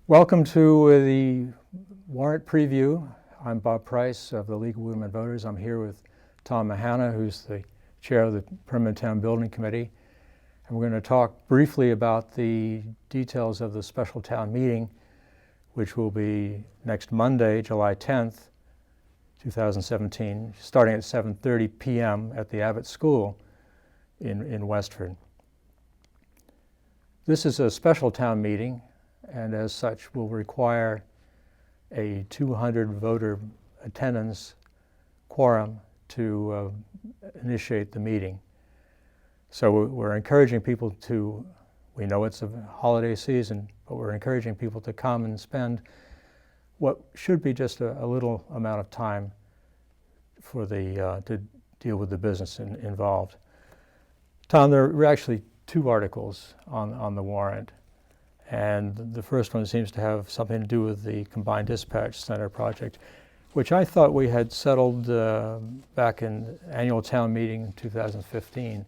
Welcome to the Warrant Preview. I'm Bob Price of the League of Women Voters. I'm here with Tom Mahana, who's the chair of the Permanent Town Building Committee. And we're going to talk briefly about the details of the special town meeting, which will be next Monday, July 10th, 2017, starting at 7:30 p.m. at the Abbott School in Westford. This is a special town meeting, and as such will require a 200 voter attendance quorum to initiate the meeting. So we're encouraging people to, we know it's a holiday season, but we're encouraging people to come and spend what should be just a little amount of time for to deal with the business involved. Tom, there are actually two articles on the warrant. And the first one seems to have something to do with the Combined Dispatch Center project, which I thought we had settled back in annual town meeting in 2015.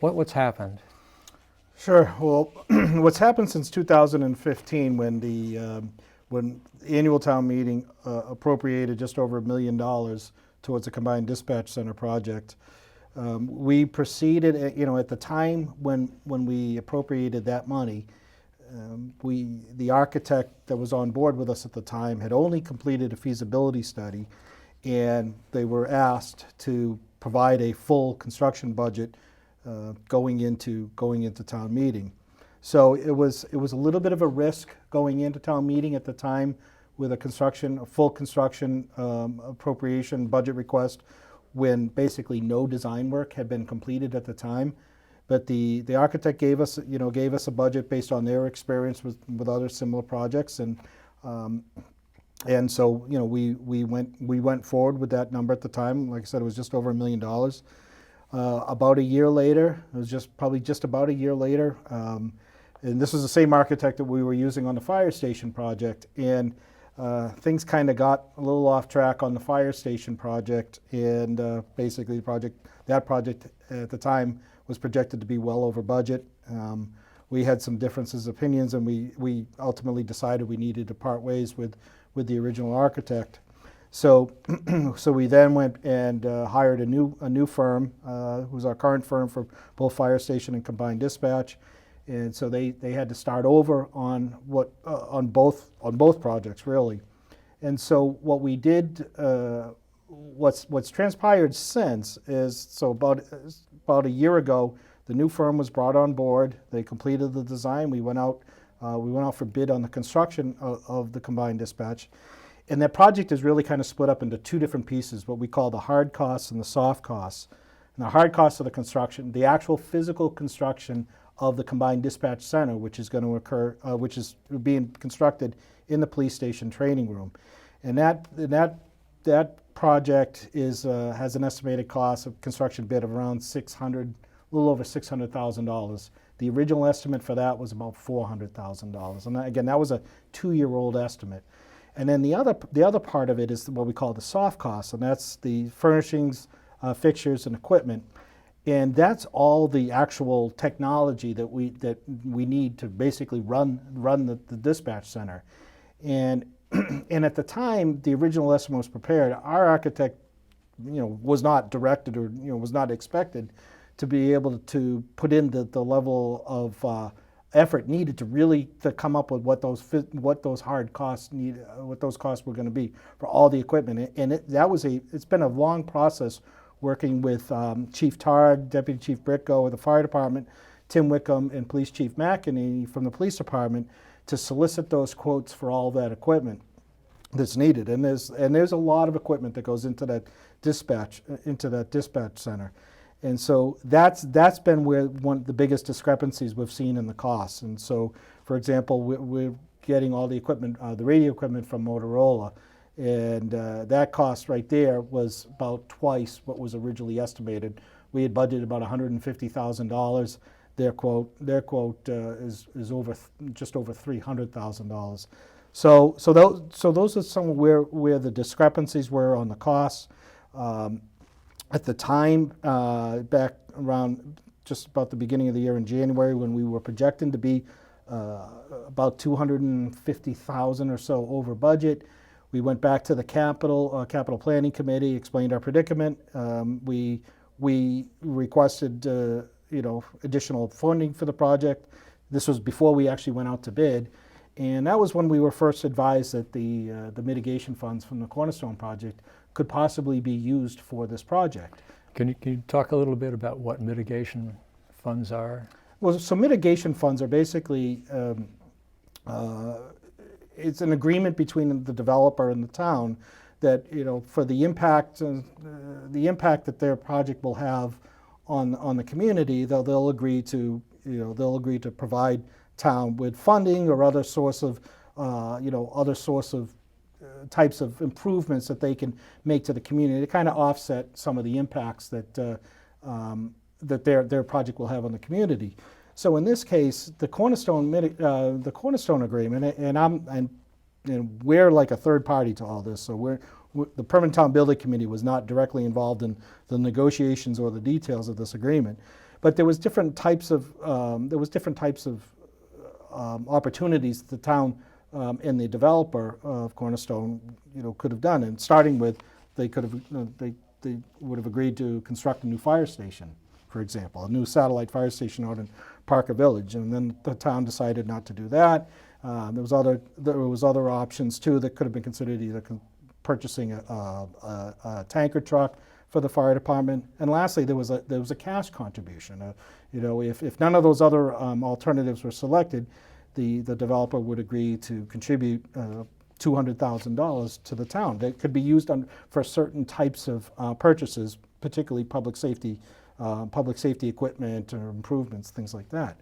What's happened? Sure. Well, what's happened since 2015 when the annual town meeting appropriated just over $1 million towards the Combined Dispatch Center project. We proceeded, at the time when we appropriated that money, the architect that was on board with us at the time had only completed a feasibility study, and they were asked to provide a full construction budget going into town meeting. So it was a little bit of a risk going into town meeting at the time with a full construction appropriation budget request when basically no design work had been completed at the time. But the architect gave us a budget based on their experience with other similar projects, and so we went forward with that number at the time. Like I said, it was just over $1 million. About a year later, it was probably just about a year later, and this was the same architect that we were using on the fire station project, and things kind of got a little off track on the fire station project, and basically that project at the time was projected to be well over budget. We had some differences of opinions, and we ultimately decided we needed to part ways with the original architect. So we then went and hired a new firm, who's our current firm for both fire station and combined dispatch, and so they had to start over on both projects really. And so what we did, what's transpired since is, about a year ago, the new firm was brought on board. They completed the design. We went out for bid on the construction of the combined dispatch. And that project is really kind of split up into two different pieces, what we call the hard costs and the soft costs. And the hard costs of the construction, the actual physical construction of the combined dispatch center, which is going to occur, which is being constructed in the police station training room. And that project has an estimated cost of construction bid of around a little over $600,000. The original estimate for that was about $400,000. And again, that was a 2-year-old estimate. And then the other part of it is what we call the soft costs, and that's the furnishings, fixtures, and equipment. And that's all the actual technology that we need to basically run the dispatch center. And at the time the original estimate was prepared, our architect, was not directed or was not expected to be able to put in the level of effort needed to come up with what those hard costs what those costs were going to be for all the equipment. And it's been a long process working with Chief Tard, Deputy Chief Britko of the fire department, Tim Wickham, and Police Chief McEnany from the police department to solicit those quotes for all that equipment that's needed. And there's a lot of equipment that goes into that dispatch center. And so that's been one of the biggest discrepancies we've seen in the costs. And so, for example, we're getting all the equipment, the radio equipment from Motorola, and that cost right there was about twice what was originally estimated. We had budgeted about $150,000. Their quote is just over $300,000. So those are some of where the discrepancies were on the costs. At the time, back around just about the beginning of the year in January, when we were projecting to be about 250,000 or so over budget. We went back to the capital planning committee, explained our predicament. We requested additional funding for the project. This was before we actually went out to bid, and that was when we were first advised that the mitigation funds from the Cornerstone project could possibly be used for this project. Can you talk a little bit about what mitigation funds are? Well, so mitigation funds are basically it's an agreement between the developer and the town that for the impact that their project will have on the community, they'll agree to provide town with funding or other source of types of improvements that they can make to the community to kind of offset some of the impacts that their project will have on the community. So in this case, the Cornerstone agreement, and we're like a third party to all this. So the Permanent Town Building Committee was not directly involved in the negotiations or the details of this agreement, but there was different types of opportunities the town and the developer of Cornerstone could have done. And starting with, they would have agreed to construct a new fire station, for example, a new satellite fire station out in Parker Village, and then the town decided not to do that. There was other options too that could have been considered, either purchasing a tanker truck for the fire department, and lastly there was a cash contribution. If none of those other alternatives were selected, the developer would agree to contribute $200,000 to the town that could be used for certain types of purchases, particularly public safety equipment or improvements, things like that.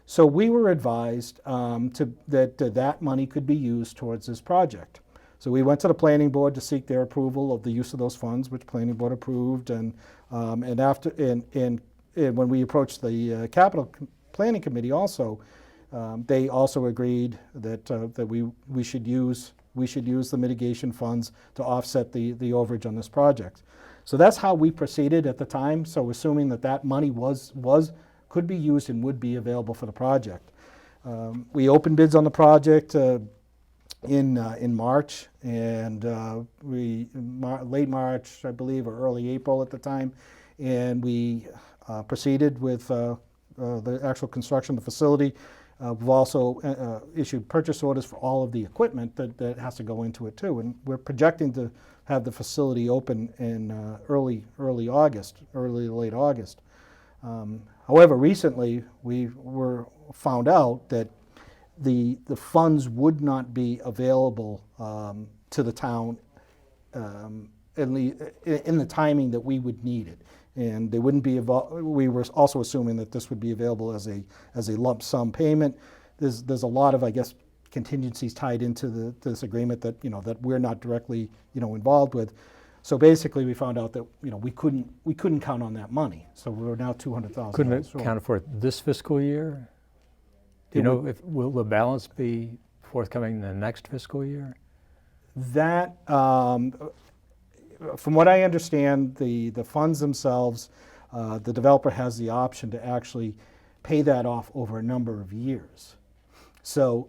So we were advised that money could be used towards this project. So we went to the planning board to seek their approval of the use of those funds, which planning board approved, and when we approached the capital planning committee also, they also agreed that we should use the mitigation funds to offset the overage on this project. So that's how we proceeded at the time. So assuming that money could be used and would be available for the project. We opened bids on the project in March, and late March, I believe, or early April at the time, and we proceeded with the actual construction of the facility. We've also issued purchase orders for all of the equipment that has to go into it too, and we're projecting to have the facility open in early to late August. However, recently we found out that the funds would not be available to the town in the timing that we would need it, and they wouldn't be. We were also assuming that this would be available as a lump sum payment. There's a lot of, I guess, contingencies tied into this agreement that that we're not directly involved with. So basically, we found out that we couldn't count on that money. So we're now $200,000. Couldn't it count for this fiscal year? Do you know will the balance be forthcoming in the next fiscal year? That, from what I understand, the funds themselves, the developer has the option to actually pay that off over a number of years. So,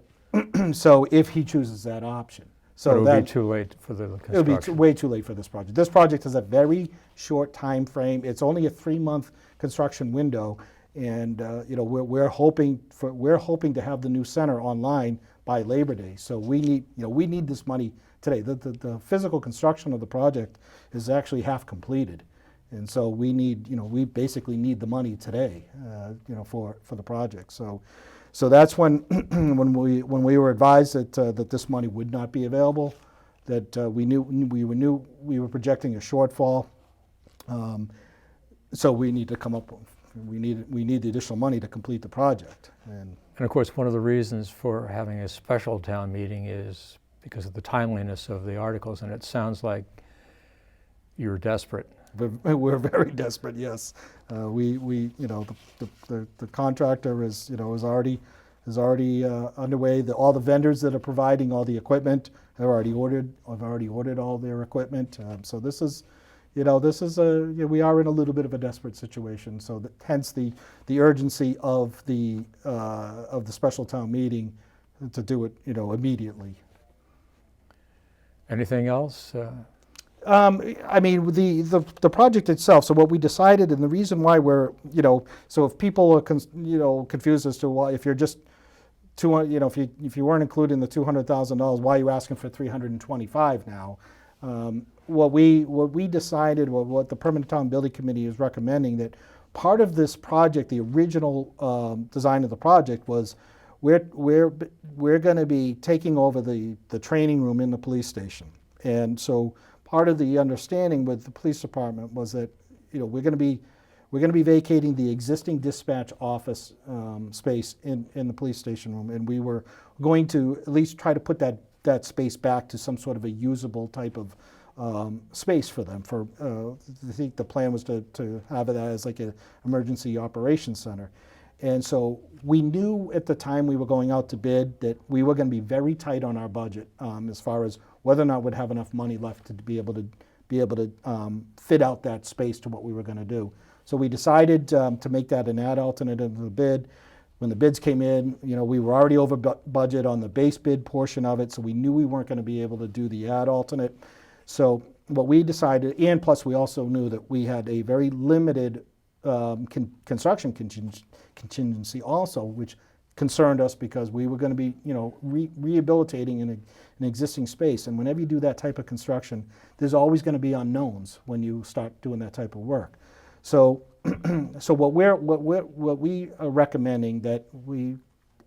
so if he chooses that option. So but it would be too late for the construction. It would be way too late for this project. This project has a very short time frame. It's only a 3-month construction window, and we're hoping to have the new center online by Labor Day. So we need this money today. The physical construction of the project is actually half completed, and so we basically need the money today, for the project. So that's when we were advised that this money would not be available, that we were projecting a shortfall. So we need to come up. We need the additional money to complete the project. And of course, one of the reasons for having a special town meeting is because of the timeliness of the articles, and it sounds like you're desperate. We're very desperate. Yes, the contractor is already underway. All the vendors that are providing all the equipment have already ordered all their equipment. So this is this is we are in a little bit of a desperate situation. So hence the urgency of the special town meeting to do it, immediately. Anything else? I mean, the project itself. So what we decided, and the reason why we're, so if people are, confused as to why, if you're just if you weren't including the $200,000, why are you asking for 325 now? What we decided, what the Permanent Town Building Committee is recommending, that part of this project, the original design of the project was, we're going to be taking over the training room in the police station, and so part of the understanding with the police department was that we're going to be vacating the existing dispatch office space in the police station room, and we were going to at least try to put that space back to some sort of a usable type of space for them. I think the plan was to have it as like an emergency operations center. And so we knew at the time we were going out to bid that we were going to be very tight on our budget as far as whether or not we'd have enough money left to be able to fit out that space to what we were going to do. So we decided to make that an ad alternate into the bid. When the bids came in, we were already over budget on the base bid portion of it, so we knew we weren't going to be able to do the ad alternate. So what we decided, and plus we also knew that we had a very limited construction contingency also, which concerned us because we were going to be, rehabilitating an existing space. And whenever you do that type of construction, there's always going to be unknowns when you start doing that type of work. So, what we are recommending that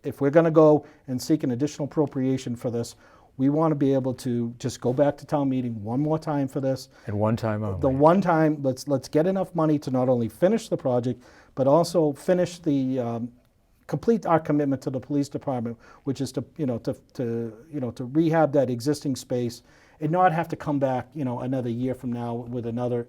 if we're going to go and seek an additional appropriation for this, we want to be able to just go back to town meeting one more time for this. And one time only. The one time, let's get enough money to not only finish the project, but also finish the complete our commitment to the police department, which is to rehab that existing space and not have to come back, another year from now with another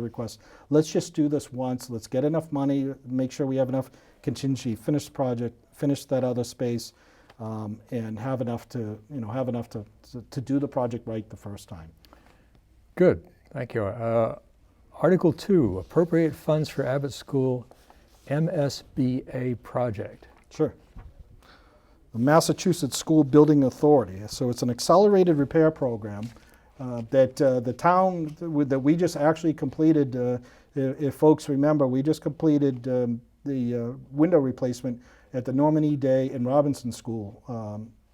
request. Let's just do this once. Let's get enough money, make sure we have enough contingency, finish the project, finish that other space, and have enough to do the project right the first time. Good, thank you. Article 2, appropriate funds for Abbott School MSBA project. Sure. The Massachusetts School Building Authority. So it's an accelerated repair program that the town, that we just actually completed, if folks remember, we just completed the window replacement at the Norman E. Day and Robinson School.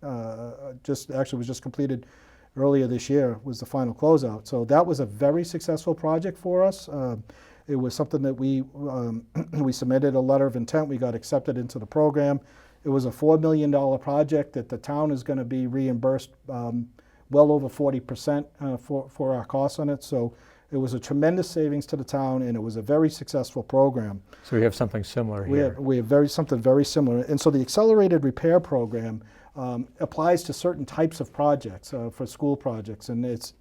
Was just completed earlier this year, was the final closeout. So that was a very successful project for us. It was something that we submitted a letter of intent. We got accepted into the program. It was a $4 million project that the town is going to be reimbursed well over 40% for our costs on it. So it was a tremendous savings to the town, and it was a very successful program. So we have something similar here. We have something very similar. And so the accelerated repair program applies to certain types of projects, for school projects. And it's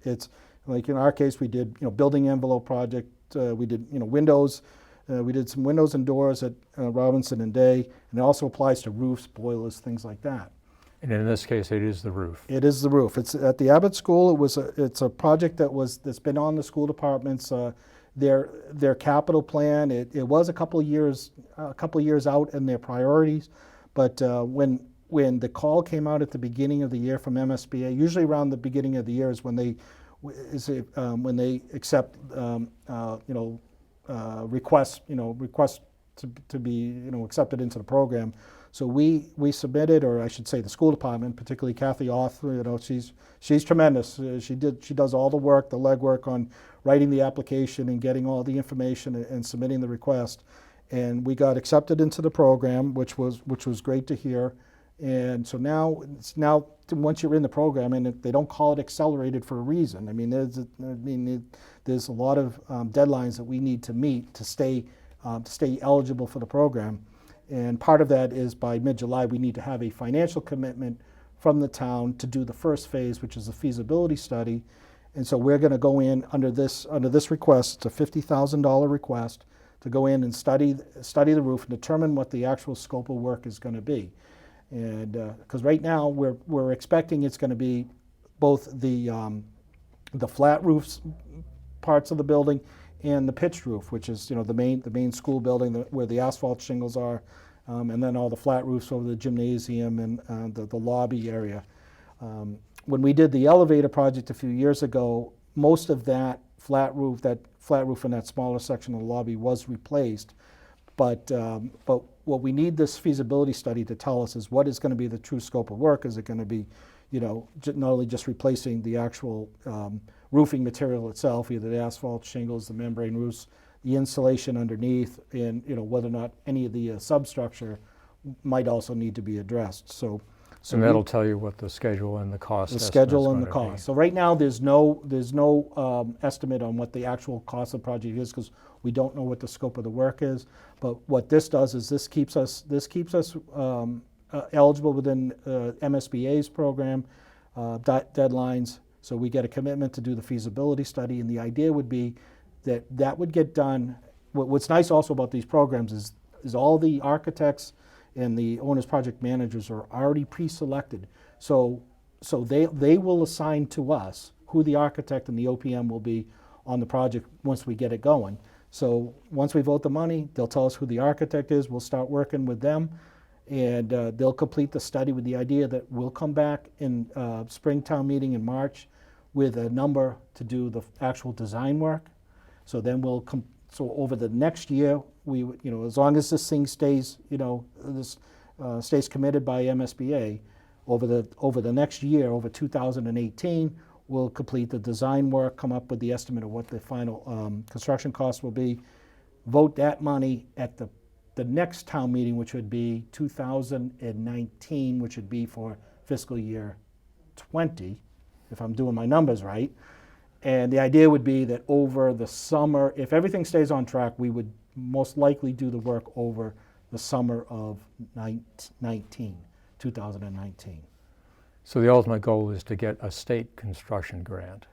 like in our case, we did building envelope project. We did windows. We did some windows and doors at Robinson and Day, and it also applies to roofs, boilers, things like that. And in this case, it is the roof. It is the roof. It's at the Abbott School. It's a project that's been on the school department's their capital plan. It was a couple of years out in their priorities, but when the call came out at the beginning of the year from MSBA, usually around the beginning of the year is when they accept requests to be accepted into the program. So we submitted, or I should say the school department, particularly Kathy Oth, she's tremendous. She does all the work, the legwork on writing the application and getting all the information and submitting the request. And we got accepted into the program, which was great to hear. And so now once you're in the program, and they don't call it accelerated for a reason. I mean, there's a lot of deadlines that we need to meet to stay eligible for the program. And part of that is by mid-July, we need to have a financial commitment from the town to do the first phase, which is a feasibility study. And so we're going to go in under this request. It's a $50,000 request to go in and study the roof and determine what the actual scope of work is going to be. And because right now we're expecting it's going to be both the flat roofs parts of the building, and the pitched roof, which is the main school building where the asphalt shingles are, and then all the flat roofs over the gymnasium and the lobby area. When we did the elevator project a few years ago, most of that flat roof in that smaller section of the lobby was replaced. But what we need this feasibility study to tell us is what is going to be the true scope of work. Is it going to be, not only just replacing the actual roofing material itself, either the asphalt shingles, the membrane roofs, the insulation underneath, and whether or not any of the substructure might also need to be addressed. So and that'll tell you what the schedule and the cost. The schedule and the cost. So right now there's no estimate on what the actual cost of the project is, because we don't know what the scope of the work is. But what this does is this keeps us eligible within MSBA's program deadlines. So we get a commitment to do the feasibility study, and the idea would be that would get done. What's nice also about these programs is all the architects and the owner's project managers are already pre-selected. So they will assign to us who the architect and the OPM will be on the project once we get it going. So once we vote the money, they'll tell us who the architect is. We'll start working with them, and they'll complete the study with the idea that we'll come back in Springtown meeting in March with a number to do the actual design work. So then so over the next year, we, as long as this thing stays, stays committed by MSBA, over the next year, over 2018, we'll complete the design work, come up with the estimate of what the final construction cost will be, vote that money at the next town meeting, which would be 2019, which would be for fiscal year 20, if I'm doing my numbers right. And the idea would be that over the summer, if everything stays on track, we would most likely do the work over the summer of 2019. So the ultimate goal is to get a state construction grant,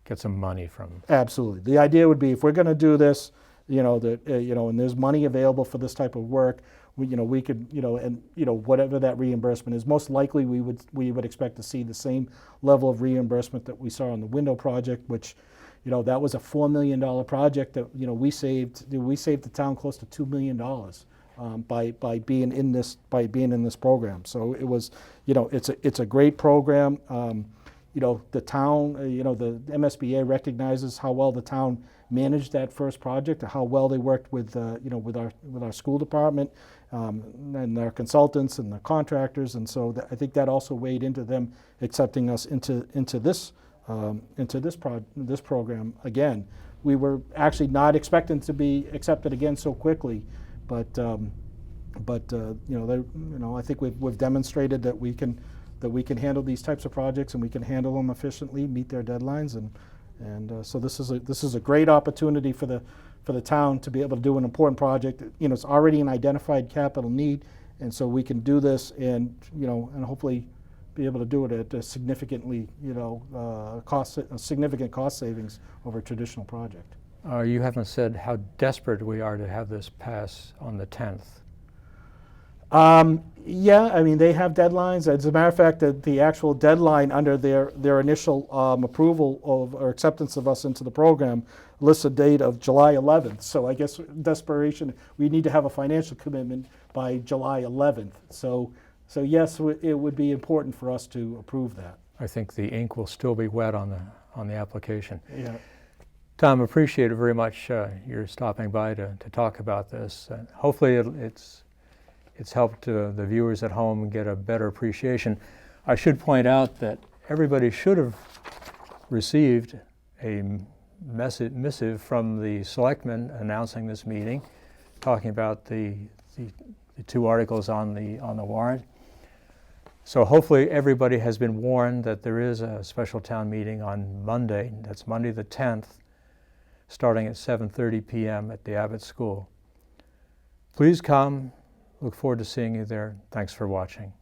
get some money from. Absolutely. The idea would be, if we're going to do this, and there's money available for this type of work, we could, whatever that reimbursement is, most likely we would expect to see the same level of reimbursement that we saw on the window project, which, that was a $4 million project that, we saved the town close to $2 million by being in this program. So it was, it's a great program. The town, the MSBA recognizes how well the town managed that first project, how well they worked with our school department and our consultants and the contractors, and so I think that also weighed into them accepting us into this program again. We were actually not expecting to be accepted again so quickly, but I think we've demonstrated that we can handle these types of projects, and we can handle them efficiently, meet their deadlines, and so this is a great opportunity for the town to be able to do an important project. It's already an identified capital need, and so we can do this and hopefully be able to do it at a significant cost savings over a traditional project. You haven't said how desperate we are to have this pass on the 10th. Yeah, I mean, they have deadlines. As a matter of fact, the actual deadline under their initial approval or acceptance of us into the program lists a date of July 11th. So I guess desperation, we need to have a financial commitment by July 11th. So yes, it would be important for us to approve that. I think the ink will still be wet on the application. Yeah. Tom, appreciate it very much. You're stopping by to talk about this. Hopefully it's helped the viewers at home get a better appreciation. I should point out that everybody should have received a missive from the selectmen announcing this meeting, talking about the two articles on the warrant. So hopefully everybody has been warned that there is a special town meeting on Monday. That's Monday the 10th, starting at 7:30 p.m. at the Abbott School. Please come. Look forward to seeing you there. Thanks for watching.